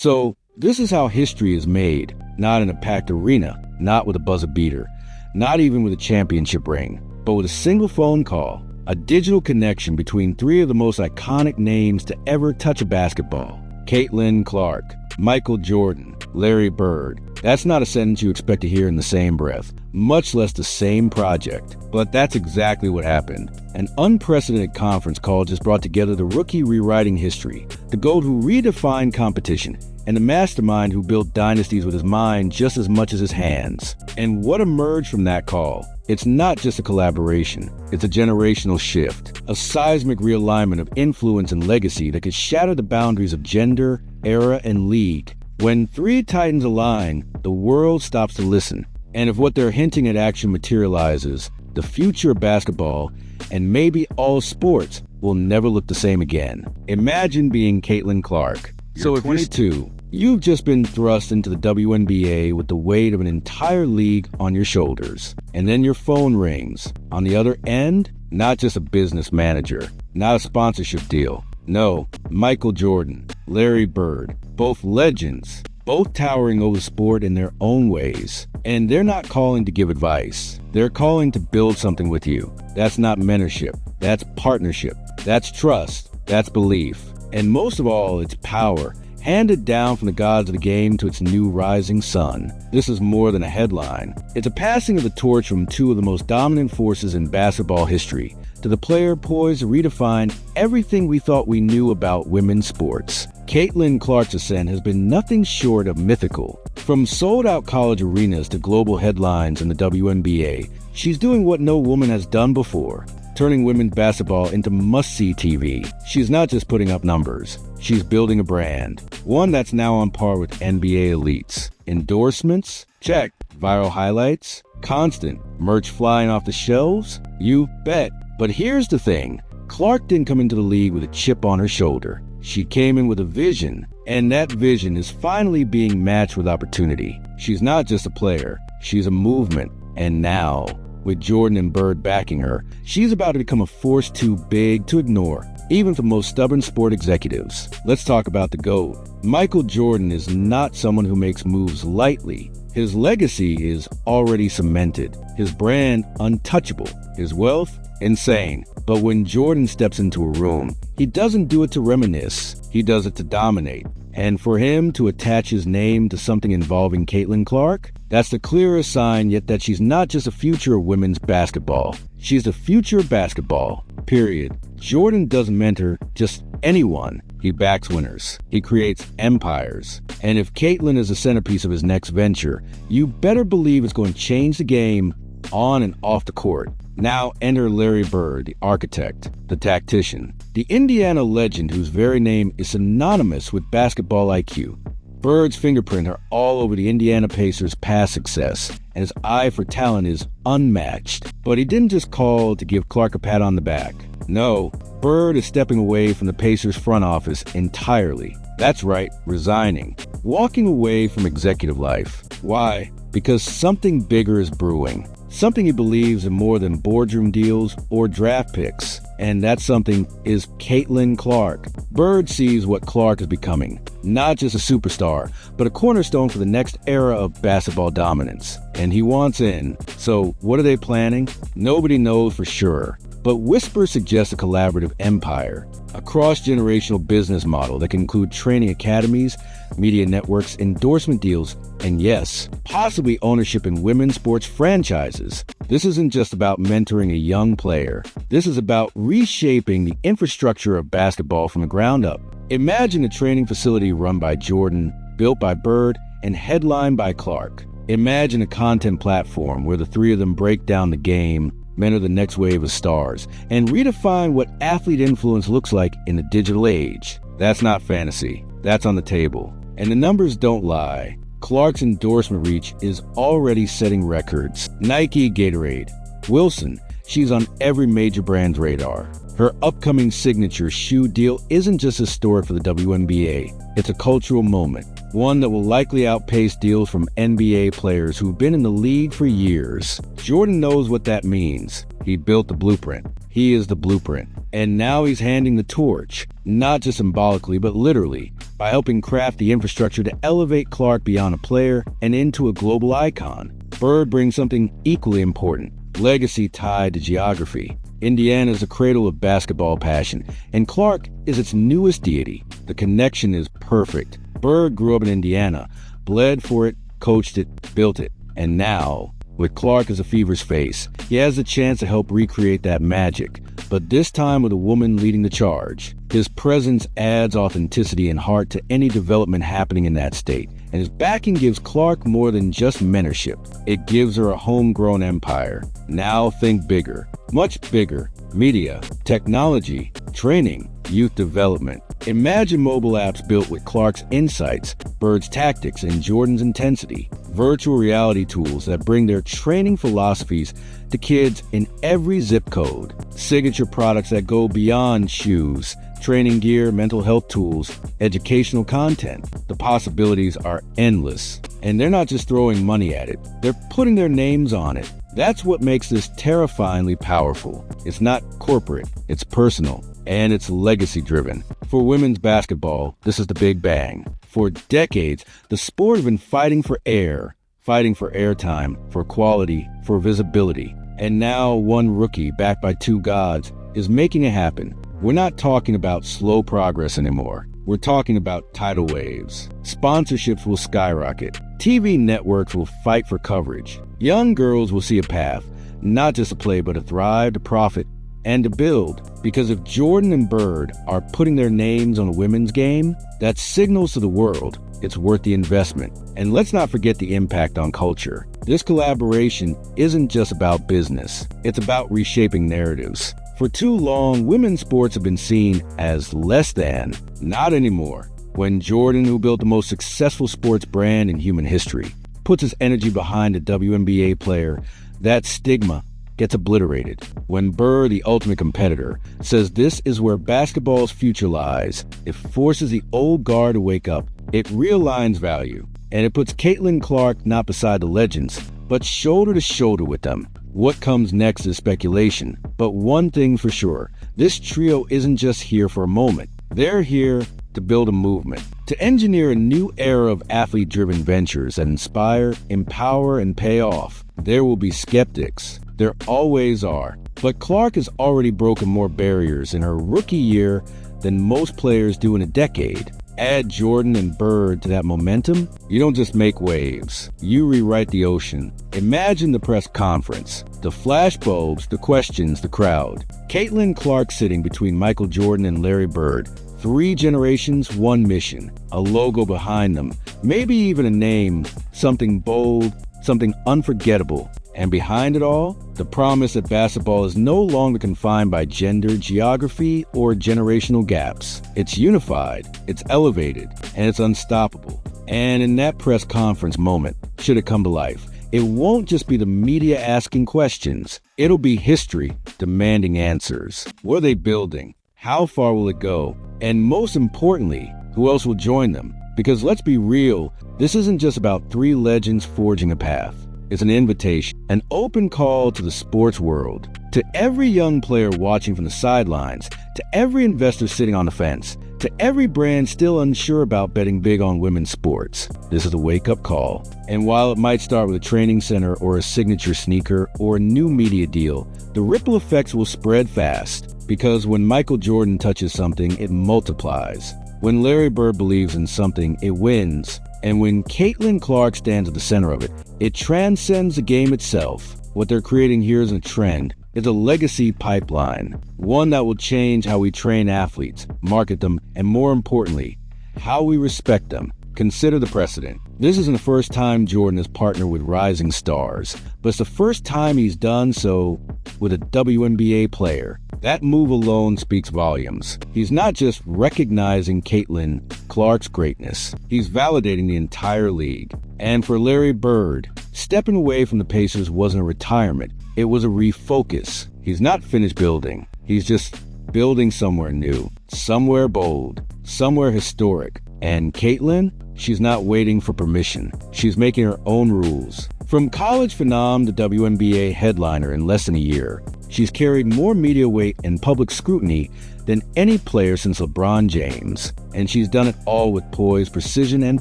So, this is how history is made, not in a packed arena, not with a buzzer beater, not even with a championship ring, but with a single phone call, a digital connection between three of the most iconic names to ever touch a basketball. Caitlin Clark, Michael Jordan, Larry Bird. That's not a sentence you expect to hear in the same breath, much less the same project. But that's exactly what happened. An unprecedented conference call just brought together the rookie rewriting history, the GOAT who redefined competition, and the mastermind who built dynasties with his mind just as much as his hands. And what emerged from that call? It's not just a collaboration, it's a generational shift, a seismic realignment of influence and legacy that could shatter the boundaries of gender, era, and league. When three titans align, the world stops to listen. And if what they're hinting at actually materializes, the future of basketball, and maybe all sports, will never look the same again. Imagine being Caitlin Clark. So if you're 22, you've just been thrust into the WNBA with the weight of an entire league on your shoulders. And then your phone rings. On the other end, not just a business manager, not a sponsorship deal. No, Michael Jordan, Larry Bird, both legends, both towering over sport in their own ways. And they're not calling to give advice. They're calling to build something with you. That's not mentorship. That's partnership. That's trust. That's belief. And most of all, it's power, handed down from the gods of the game to its new rising sun. This is more than a headline. It's a passing of the torch from two of the most dominant forces in basketball history to the player poised to redefine everything we thought we knew about women's sports. Caitlin Clark's ascent has been nothing short of mythical. From sold-out college arenas to global headlines in the WNBA, she's doing what no woman has done before, turning women's basketball into must-see TV. She's not just putting up numbers. She's building a brand, one that's now on par with NBA elites. Endorsements? Check. Viral highlights? Constant. Merch flying off the shelves? You bet. But here's the thing. Clark didn't come into the league with a chip on her shoulder. She came in with a vision, and that vision is finally being matched with opportunity. She's not just a player. She's a movement. And now, with Jordan and Bird backing her, she's about to become a force too big to ignore, even for the most stubborn sport executives. Let's talk about the GOAT. Michael Jordan is not someone who makes moves lightly. His legacy is already cemented, his brand untouchable, his wealth insane. But when Jordan steps into a room, he doesn't do it to reminisce, he does it to dominate. And for him to attach his name to something involving Caitlin Clark, that's the clearest sign yet that she's not just a future of women's basketball. She's the future of basketball, period. Jordan doesn't mentor just anyone. He backs winners. He creates empires. And if Caitlin is the centerpiece of his next venture, you better believe it's going to change the game on and off the court. Now enter Larry Bird, the architect, the tactician, the Indiana legend whose very name is synonymous with basketball IQ. Bird's fingerprint are all over the Indiana Pacers' past success, and his eye for talent is unmatched. But he didn't just call to give Clark a pat on the back. No, Bird is stepping away from the Pacers' front office entirely. That's right, resigning. Walking away from executive life. Why? Because something bigger is brewing. Something he believes in more than boardroom deals or draft picks. And that something is Caitlin Clark. Bird sees what Clark is becoming. Not just a superstar, but a cornerstone for the next era of basketball dominance. And he wants in. So what are they planning? Nobody knows for sure. But whispers suggest a collaborative empire, a cross-generational business model that can include training academies, media networks, endorsement deals, and yes, possibly ownership in women's sports franchises. This isn't just about mentoring a young player. This is about reshaping the infrastructure of basketball from the ground up. Imagine a training facility run by Jordan, built by Bird, and headlined by Clark. Imagine a content platform where the three of them break down the game, mentor the next wave of stars, and redefine what athlete influence looks like in the digital age. That's not fantasy. That's on the table. And the numbers don't lie. Clark's endorsement reach is already setting records. Nike, Gatorade. Wilson, she's on every major brand's radar. Her upcoming signature shoe deal isn't just historic for the WNBA. It's a cultural moment, one that will likely outpace deals from NBA players who've been in the league for years. Jordan knows what that means. He built the blueprint. He is the blueprint. And now he's handing the torch, not just symbolically, but literally, by helping craft the infrastructure to elevate Clark beyond a player and into a global icon. Bird brings something equally important: legacy tied to geography. Indiana is the cradle of basketball passion, and Clark is its newest deity. The connection is perfect. Bird grew up in Indiana, bled for it, coached it, built it, and now, with Clark as a fever's face, he has the chance to help recreate that magic, but this time with a woman leading the charge. His presence adds authenticity and heart to any development happening in that state, and his backing gives Clark more than just mentorship. It gives her a homegrown empire. Now think bigger, much bigger: media, technology, training, youth development. Imagine mobile apps built with Clark's insights, Bird's tactics, and Jordan's intensity. Virtual reality tools that bring their training philosophies to kids in every zip code. Signature products that go beyond shoes, training gear, mental health tools, educational content. The possibilities are endless. And they're not just throwing money at it, they're putting their names on it. That's what makes this terrifyingly powerful. It's not corporate, it's personal, and it's legacy-driven. For women's basketball, this is the Big Bang. For decades, the sport has been fighting for air, fighting for airtime, for quality, for visibility. And now one rookie, backed by two gods, is making it happen. We're not talking about slow progress anymore. We're talking about tidal waves. Sponsorships will skyrocket. TV networks will fight for coverage. Young girls will see a path, not just to play, but to thrive, to profit, and to build. Because if Jordan and Bird are putting their names on a women's game, that signals to the world it's worth the investment. And let's not forget the impact on culture. This collaboration isn't just about business. It's about reshaping narratives. For too long, women's sports have been seen as less than. Not anymore. When Jordan, who built the most successful sports brand in human history, puts his energy behind a WNBA player, that stigma gets obliterated. When Bird, the ultimate competitor, says this is where basketball's future lies, it forces the old guard to wake up. It realigns value, and it puts Caitlin Clark not beside the legends, but shoulder to shoulder with them. What comes next is speculation, but one thing for sure, this trio isn't just here for a moment. They're here to build a movement, to engineer a new era of athlete-driven ventures that inspire, empower, and pay off. There will be skeptics. There always are. But Clark has already broken more barriers in her rookie year than most players do in a decade. Add Jordan and Bird to that momentum, you don't just make waves, you rewrite the ocean. Imagine the press conference, the flashbulbs, the questions, the crowd. Caitlin Clark sitting between Michael Jordan and Larry Bird. 3 generations, 1 mission, a logo behind them, maybe even a name, something bold, something unforgettable. And behind it all, the promise that basketball is no longer confined by gender, geography, or generational gaps. It's unified, it's elevated, and it's unstoppable. And in that press conference moment, should it come to life, it won't just be the media asking questions. It'll be history demanding answers. What are they building? How far will it go? And most importantly, who else will join them? Because let's be real, this isn't just about 3 legends forging a path. It's an invitation, an open call to the sports world, to every young player watching from the sidelines, to every investor sitting on the fence, to every brand still unsure about betting big on women's sports. This is a wake-up call. And while it might start with a training center or a signature sneaker or a new media deal, the ripple effects will spread fast. Because when Michael Jordan touches something, it multiplies. When Larry Bird believes in something, it wins. And when Caitlin Clark stands at the center of it, it transcends the game itself. What they're creating here isn't a trend. It's a legacy pipeline. One that will change how we train athletes, market them, and more importantly, how we respect them. Consider the precedent. This isn't the first time Jordan has partnered with rising stars, but it's the first time he's done so with a WNBA player. That move alone speaks volumes. He's not just recognizing Caitlin Clark's greatness, he's validating the entire league. And for Larry Bird, stepping away from the Pacers wasn't a retirement, it was a refocus. He's not finished building, he's just building somewhere new, somewhere bold, somewhere historic. And Caitlin, she's not waiting for permission. She's making her own rules. From college phenom to WNBA headliner in less than a year, she's carried more media weight and public scrutiny than any player since LeBron James. And she's done it all with poise, precision, and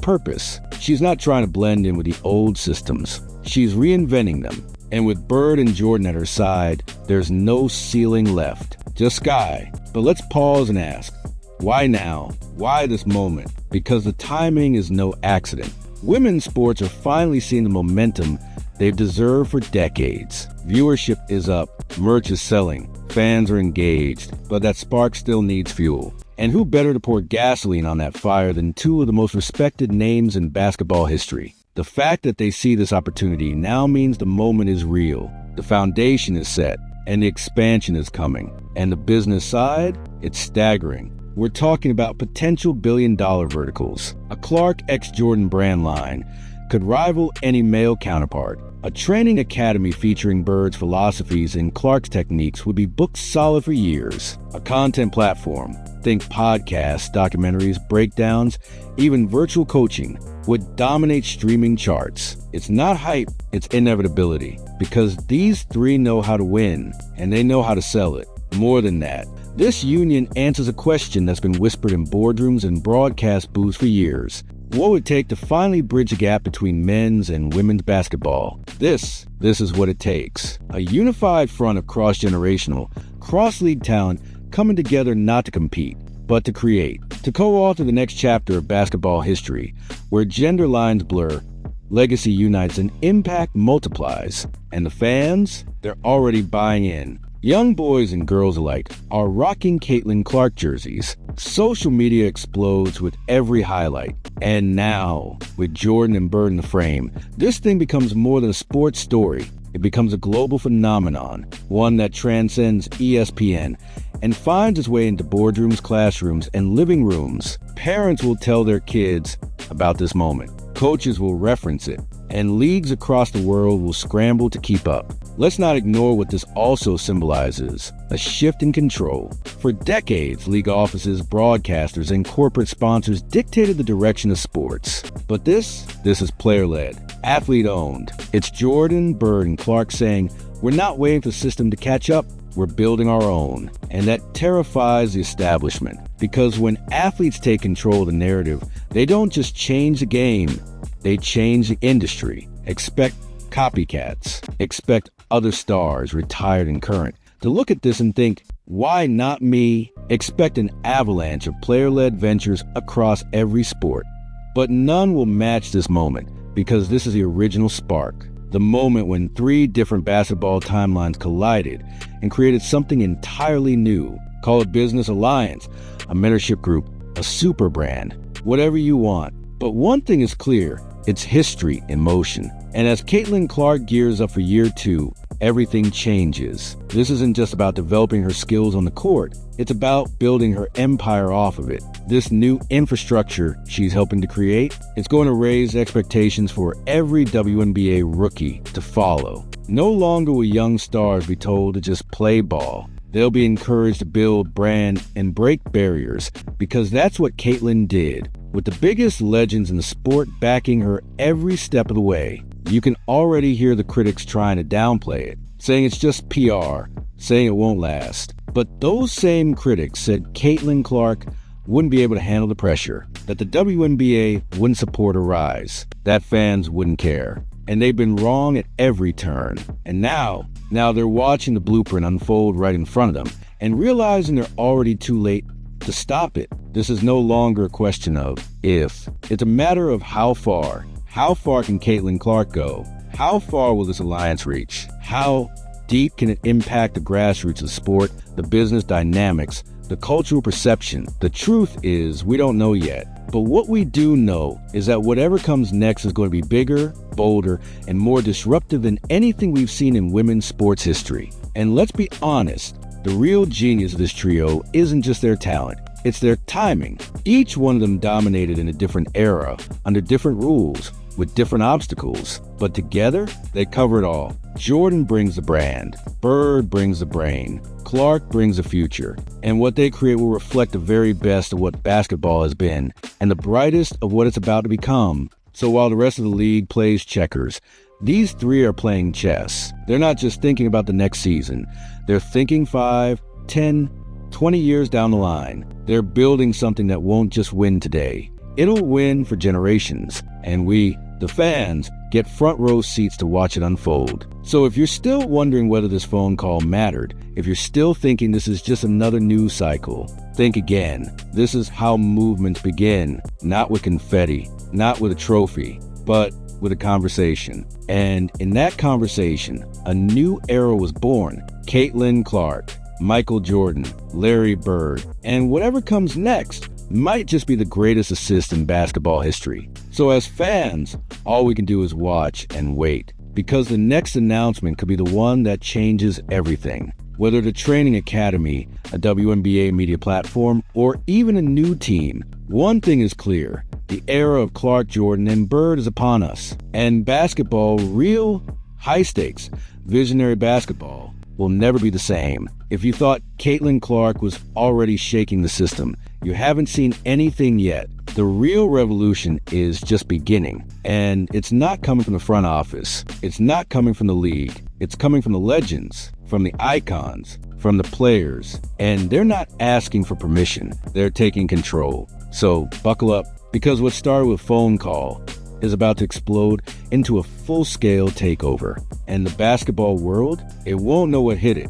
purpose. She's not trying to blend in with the old systems. She's reinventing them. And with Bird and Jordan at her side, there's no ceiling left, just sky. But let's pause and ask, why now? Why this moment? Because the timing is no accident. Women's sports are finally seeing the momentum they've deserved for decades. Viewership is up, merch is selling, fans are engaged, but that spark still needs fuel. And who better to pour gasoline on that fire than two of the most respected names in basketball history? The fact that they see this opportunity now means the moment is real, the foundation is set, and the expansion is coming. And the business side? It's staggering. We're talking about potential billion-dollar verticals. A Clark x Jordan brand line could rival any male counterpart. A training academy featuring Bird's philosophies and Clark's techniques would be booked solid for years. A content platform, think podcasts, documentaries, breakdowns, even virtual coaching, would dominate streaming charts. It's not hype, it's inevitability, because these three know how to win, and they know how to sell it. More than that, this union answers a question that's been whispered in boardrooms and broadcast booths for years. What would it take to finally bridge the gap between men's and women's basketball? This is what it takes. A unified front of cross-generational, cross-league talent coming together not to compete, but to create. To co-author the next chapter of basketball history, where gender lines blur, legacy unites, and impact multiplies. And the fans? They're already buying in. Young boys and girls alike are rocking Caitlin Clark jerseys. Social media explodes with every highlight. And now, with Jordan and Bird in the frame, this thing becomes more than a sports story. It becomes a global phenomenon, one that transcends ESPN and finds its way into boardrooms, classrooms, and living rooms. Parents will tell their kids about this moment. Coaches will reference it, and leagues across the world will scramble to keep up. Let's not ignore what this also symbolizes, a shift in control. For decades, league offices, broadcasters, and corporate sponsors dictated the direction of sports. But this is player-led, athlete-owned. It's Jordan, Bird, and Clark saying, we're not waiting for the system to catch up, we're building our own. And that terrifies the establishment, because when athletes take control of the narrative, they don't just change the game, they change the industry. Expect copycats. Expect other stars, retired and current, to look at this and think, why not me? Expect an avalanche of player-led ventures across every sport. But none will match this moment, because this is the original spark. The moment when three different basketball timelines collided and created something entirely new. Call it business alliance, a mentorship group, a super brand, whatever you want. But one thing is clear, it's history in motion. And as Caitlin Clark gears up for year 2, everything changes. This isn't just about developing her skills on the court, it's about building her empire off of it. This new infrastructure she's helping to create, it's going to raise expectations for every WNBA rookie to follow. No longer will young stars be told to just play ball. They'll be encouraged to build brand and break barriers, because that's what Caitlin did, with the biggest legends in the sport backing her every step of the way. You can already hear the critics trying to downplay it, saying it's just PR, saying it won't last. But those same critics said Caitlin Clark wouldn't be able to handle the pressure, that the WNBA wouldn't support her rise, that fans wouldn't care. And they've been wrong at every turn. And now they're watching the blueprint unfold right in front of them and realizing they're already too late to stop it. This is no longer a question of if. It's a matter of how far. How far can Caitlin Clark go? How far will this alliance reach? How deep can it impact the grassroots of sport, the business dynamics, the cultural perception? The truth is, we don't know yet. But what we do know is that whatever comes next is going to be bigger, bolder, and more disruptive than anything we've seen in women's sports history. And let's be honest, the real genius of this trio isn't just their talent, it's their timing. Each one of them dominated in a different era, under different rules, with different obstacles, but together, they cover it all. Jordan brings the brand, Bird brings the brain, Clark brings the future, and what they create will reflect the very best of what basketball has been, and the brightest of what it's about to become. So while the rest of the league plays checkers, these three are playing chess. They're not just thinking about the next season, they're thinking 5, 10, 20 years down the line, they're building something that won't just win today. It'll win for generations, and we, the fans, get front row seats to watch it unfold. So if you're still wondering whether this phone call mattered, if you're still thinking this is just another news cycle, think again. This is how movements begin, not with confetti, not with a trophy, but with a conversation. And in that conversation, a new era was born. Caitlin Clark, Michael Jordan, Larry Bird, and whatever comes next might just be the greatest assist in basketball history. So as fans, all we can do is watch and wait, because the next announcement could be the one that changes everything. Whether the training academy, a WNBA media platform, or even a new team, one thing is clear: the era of Clark, Jordan, and Bird is upon us. And basketball, real high stakes, visionary basketball, will never be the same. If you thought Caitlin Clark was already shaking the system, you haven't seen anything yet. The real revolution is just beginning. And it's not coming from the front office. It's not coming from the league. It's coming from the legends, from the icons, from the players. And they're not asking for permission. They're taking control. So buckle up, because what started with phone call is about to explode into a full-scale takeover. And the basketball world, it won't know what hit it.